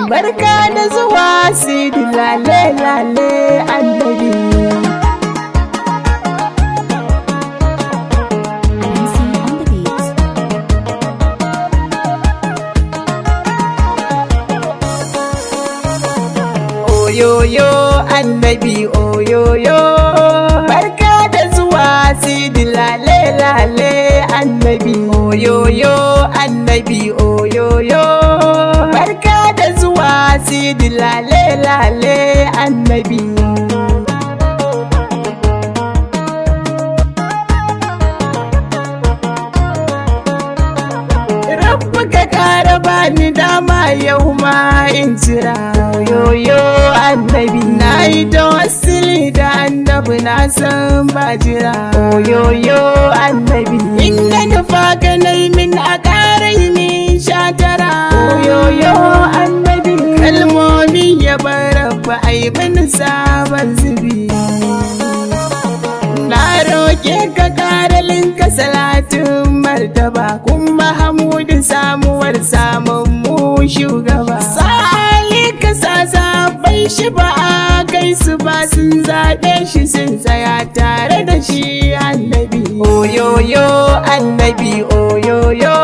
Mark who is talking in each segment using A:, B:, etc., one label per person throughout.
A: Barka da zuwa Sidi lale lale annabi. Oyoyo annabi oyoyo. Barka da zuwa Sidi lale lale annabi. Oyoyo annabi oyoyo. Barka da zuwa Sidi lale lale annabi. Rabbu ka kara bani dama yau ma in jira. Oyoyo annabi. Na yi tawassuli da annabi na san ba jira. Oyoyo annabi. Inda nufa ka nai min a ƙarai min shatara. Oyoyo annabi. Kalmomi ya barabba ai mini sabon zubi. Na roƙe ka ƙaralin ka salatin martaba kuma hamudu samuwar samun mu shugaba. Sa'ali ka sa bai shi ba a kai su ba sun zaɓe shi sun tsaya tare da shi annabi. Oyoyo annabi oyoyo.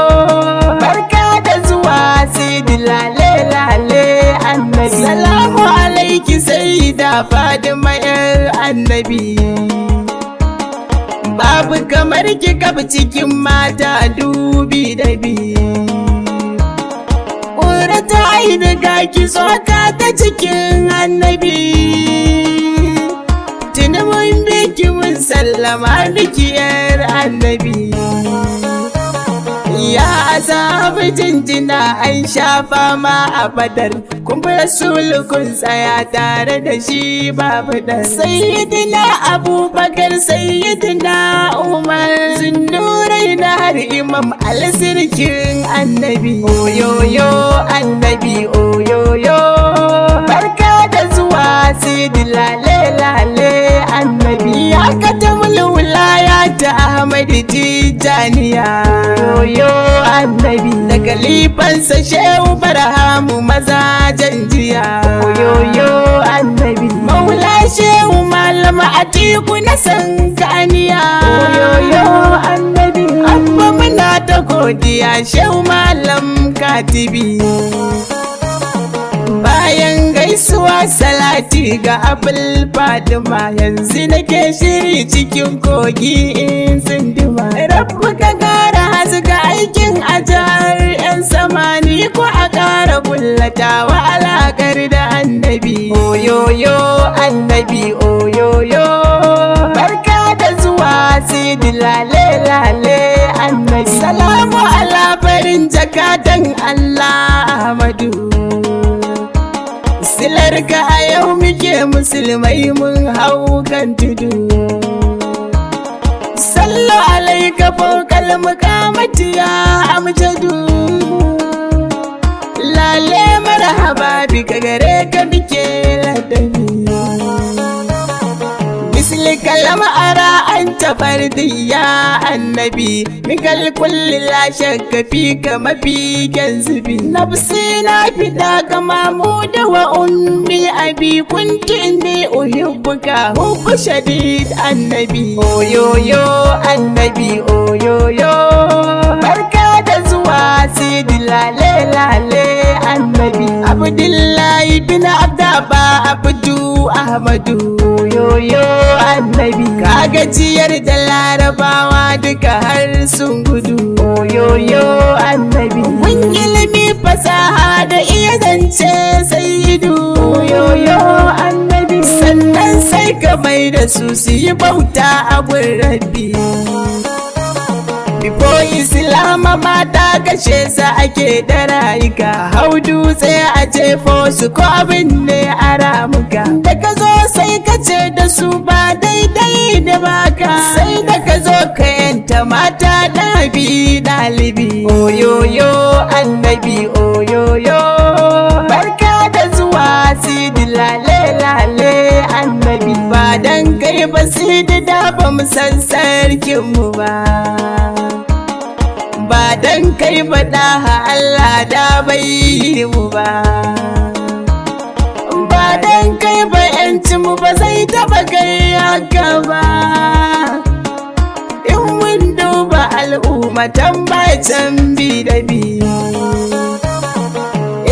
A: Barka da zuwa Sidi lale lale annabi. Salamu alaiki sayyida Fatima yar annabi. Babu kamar ki kaf cikin mata dubi da biyu. Ƙura ta ainiga ki tsoka ta cikin annabi. Tuni mun biki mun sallama biki yar annabi. Ya asabu jinjina an shafa ma a badar. Kun fi rasulu kun tsaya tare da shi babu da. Sayyidina Abubakar sayyidina Umar Zunnurai na har Imam Al-Sirkin annabi. Oyoyo annabi oyoyo. Barka da zuwa Sidi lale lale annabi. Ya katamul wilaya ta Ahmad Tijaniya. Oyoyo annabi. Da kalifansa Shehu Barhamu mazajen jiya. Oyoyo annabi. Maula Shehu Malama Atiku na Sankaniya. Oyoyo annabi. Abba muna ta godiya Shehu Malam Katibi. Bayan gaisuwa salati ga Abul Fatima yanzu nake shiri cikin kogi in tsindima. Rabbu ka kara haska aikin ajar 'yan samani ko a kara bullatawa alakar da annabi. Oyoyo annabi oyoyo. Barka da zuwa Sidi lale lale annabi. Salamu ala farin jakadan Allah Ahmadu. Silarka a yau muke musulmai mun hau kan tudu. Sallu alaika fawqal muqamati ya amjadu. Lale marhaba bika gare ka muke ladabi. Misli kalama ara anta fardi ya annabi. Mikal kulli la shakka fika mafi zubi. Nafsi na fida ka Mamuda wa ummi abi kunti inni uhibbuka hubbu shadid annabi. Oyoyo annabi oyoyo. Barka da zuwa Sidi lale lale annabi. Abdullahi bin Abdaba Abdu Ahmadu. Oyoyo annabi. Ka gajiyar da Larabawa duka har sun gudu. Oyoyo annabi. Mun ilimi fasaha da iya zance sayyidu. Oyoyo annabi. Sannan sai ka mai da su yi bauta a gun rabbi. Before Islama mata kashe sa ake da rayuka. Hau dutse a jefo su ko abin ne a ramuka. Da ka zo sai ka ce da su ba daidai da baka. Sai da ka zo ka yanta mata ɗabi ɗalibi. Oyoyo annabi oyoyo. Barka da zuwa Sidi lale lale annabi. Ba dan kai ba Sidi da ba mu san sarkin mu ba. dan kai faɗa Allah da bai yi mu ba. Ba dan kai ba yancin mu ba zai taba kai haka ba. In mun duba al'ummatan bacan bi da bi,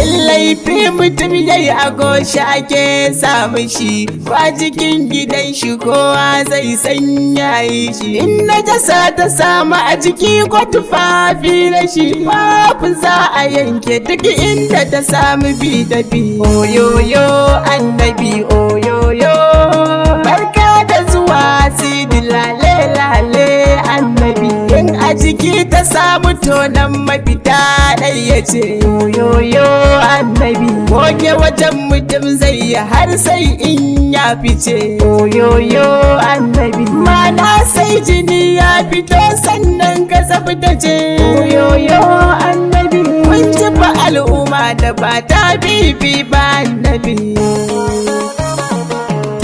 A: in laifi mutum yayi a goshi ake samu shi, ba jikin gidan shi kowa zai san yayi shi. In najasa ta samu a jiki ko tufafi na shi, babu za a yanke duk inda ta samu bi da bi. Oyoyo annabi oyoyo, barka da zuwa sidi lale lale annabi. In a jiki ta samu tonan mafita ɗai ya ce oyoyo annabi. Goge wajen mutum zai yi har sai in ya fice oyoyo annabi. Mana sai jini ya fito sannan ka tsaftace oyoyo annabi. Mun ji fa al'umma da ba ta bibi ba annabi.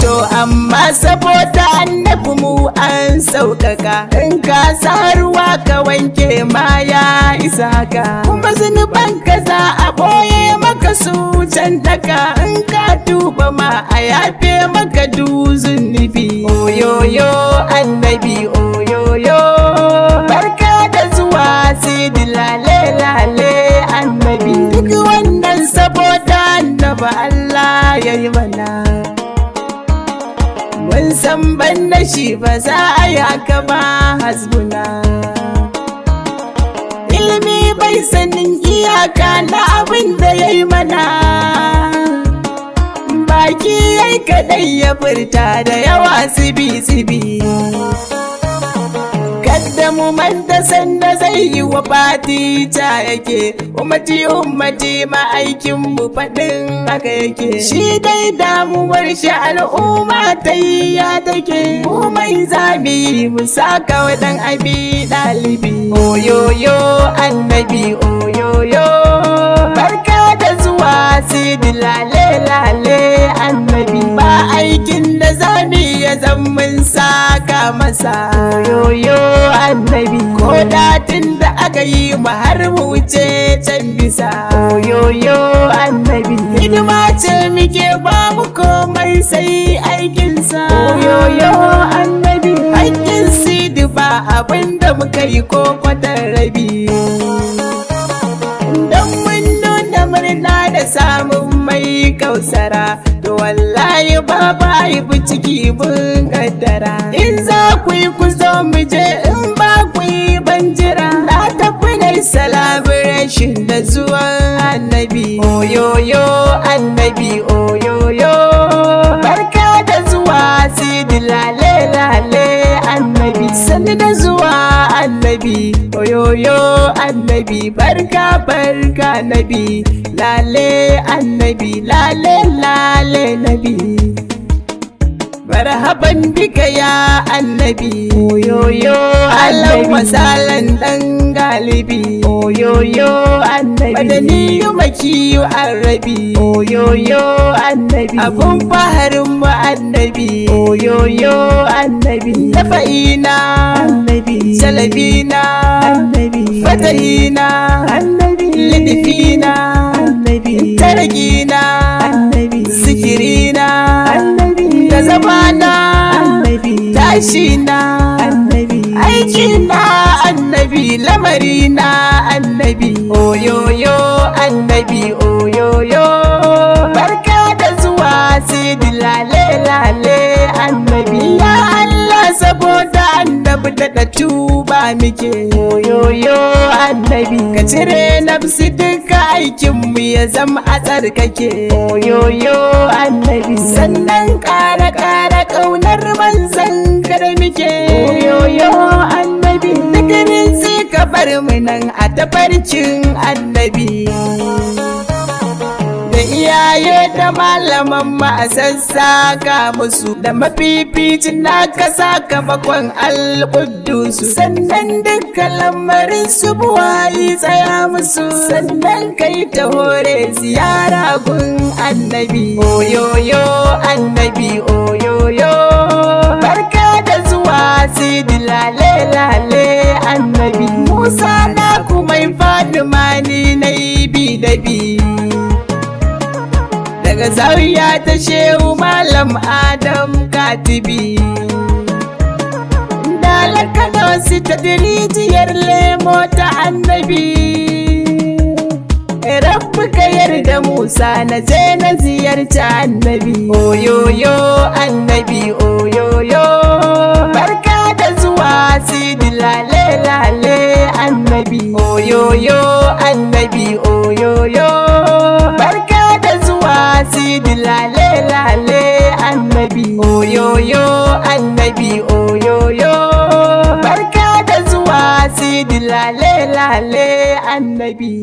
A: To amma saboda annabi mu an sauƙaƙa, in ka sa ruwa ka wanke ma ya isa ka. Kuma zunuban ka za a ɓoye maka su can daka, in ka duba ma a yafe maka du zunubi. Oyoyo annabi oyoyo, barka da zuwa sidi lale lale annabi. Duk wannan saboda annabi Allah ya yi mana. Mun san ban da shi ba za a yi haka ba hasbuna. Ilimi bai sanin iyaka na abin da ya yi mana. Baki yai kaɗai ya furta da yawa sibi-sibi. Kadda mu manta sanda zai yi wa fati ta yake, ummati ummati ma'aikin mu faɗin haka yake. Shi dai damuwar shi al'umma ta yi ya take, mu mai zami mu saka wa ɗan abi ɗalibi. Oyoyo annabi oyoyo, barka da zuwa sidi lale lale annabi. Ba aikin da zami ya zammin saka masa oyoyo annabi. Ko datin da aka yi mu har mu wuce can bisa oyoyo annabi. Hidima ce muke ba mu komai sai aikinsa oyoyo annabi. Hakkin sidi ba abin da muka yi ko kwatar rabi. Dan mun nuna murna da samun mai kausara, to wallahi baba haifu ciki mun kaddara. In za ku yi ku zo mu je, in ba ku yi ban jira. Na tafi na celebration da zuwan annabi oyoyo annabi oyoyo, barka da zuwa sidi lale lale annabi. Sani da zuwa annabi oyoyo annabi, barka barka nabi lale annabi lale lale nabi. Marhaban bika ya annabi oyoyo Allah wasalan dan galibi oyoyo annabi. Madaniyu makiyu arabi oyoyo annabi. Abun faharin mu annabi oyoyo annabi. Nafa'ina annabi, salabina annabi, fatahina annabi, lidifina annabi, targina annabi, zikirina annabi, da zamana annabi, tashina annabi, aikina annabi, lamarina annabi oyoyo annabi oyoyo, barka da zuwa sidi lale lale annabi. Ya Allah saboda annabi da tuba muke oyoyo annabi. Ka cire nafsi duka aikin mu ya zama a tsarkake oyoyo annabi. Sannan ƙara ƙaunar manzan kada muke oyoyo annabi. Digirin sai ka bar mu nan a tafarkin annabi. Da iyaye da malaman ma a sassaka musu, da mafificin naka sakamakon alƙudusu. Sannan dukkan lamarin su buwayi tsaya musu, sannan kai ta hore ziyara gun annabi oyoyo annabi oyoyo, barka da zuwa sidi lale lale annabi. Musa na kuma mai Fatima ni na yi bi da bi. Daga zawiya ta shehu malam Adam Katibi. Dalaka da wasu ta dirijiyar lemo ta annabi. Rabbi ka yarda Musa na je na ziyarci annabi. Oyoyo annabi oyoyo. Barka da zuwa sidi lale lale annabi. Oyoyo annabi oyoyo. Barka da zuwa sidi lale lale annabi. Oyoyo annabi oyoyo. Barka da zuwa sidi lale lale annabi.